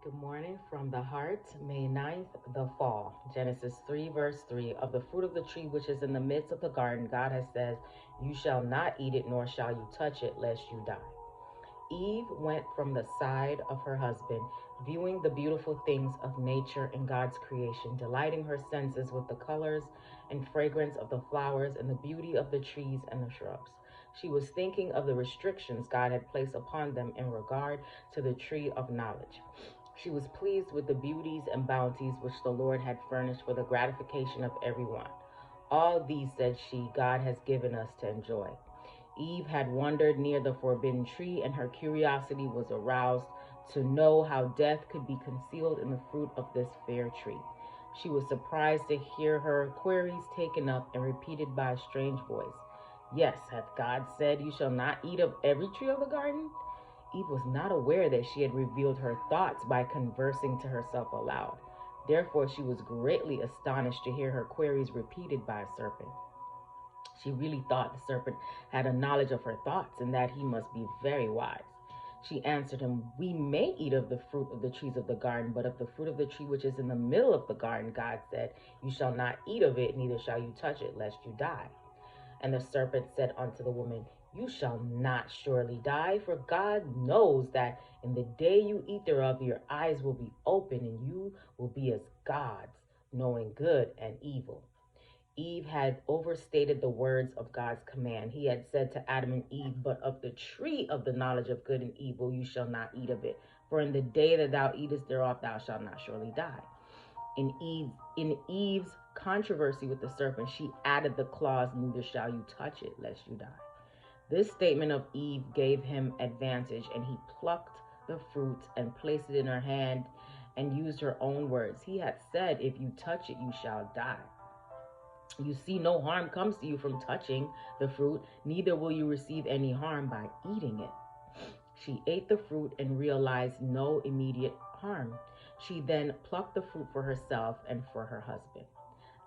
Good morning from the heart, May 9th, the fall. Genesis 3, verse 3. Of the fruit of the tree which is in the midst of the garden, God has said, "You shall not eat it, nor shall you touch it, lest you die." Eve went from the side of her husband, viewing the beautiful things of nature and God's creation, delighting her senses with the colors and fragrance of the flowers and the beauty of the trees and the shrubs. She was thinking of the restrictions God had placed upon them in regard to the tree of knowledge. She was pleased with the beauties and bounties which the Lord had furnished for the gratification of everyone. All these, said she, God has given us to enjoy. Eve had wandered near the forbidden tree, and her curiosity was aroused to know how death could be concealed in the fruit of this fair tree. She was surprised to hear her queries taken up and repeated by a strange voice. Yes, hath God said, "You shall not eat of every tree of the garden"? Eve was not aware that she had revealed her thoughts by conversing to herself aloud. Therefore, she was greatly astonished to hear her queries repeated by a serpent. She really thought the serpent had a knowledge of her thoughts and that he must be very wise. She answered him, "We may eat of the fruit of the trees of the garden, but of the fruit of the tree which is in the middle of the garden, God said, You shall not eat of it, neither shall you touch it, lest you die." And the serpent said unto the woman, "You shall not surely die, for God knows that in the day you eat thereof, your eyes will be open, and you will be as gods, knowing good and evil." Eve had overstated the words of God's command. He had said to Adam and Eve, "But of the tree of the knowledge of good and evil you shall not eat of it, for in the day that thou eatest thereof thou shalt not surely die." In Eve's controversy with the serpent, she added the clause, "Neither shall you touch it, lest you die." This statement of Eve gave him advantage, and he plucked the fruit and placed it in her hand and used her own words. He had said, "If you touch it, you shall die." You see, no harm comes to you from touching the fruit, neither will you receive any harm by eating it. She ate the fruit and realized no immediate harm. She then plucked the fruit for herself and for her husband.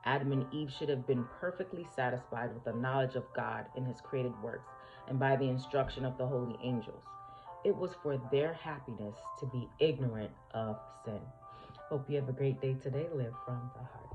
Adam and Eve should have been perfectly satisfied with the knowledge of God in his created works and by the instruction of the holy angels. It was for their happiness to be ignorant of sin. Hope you have a great day today. Live from the heart.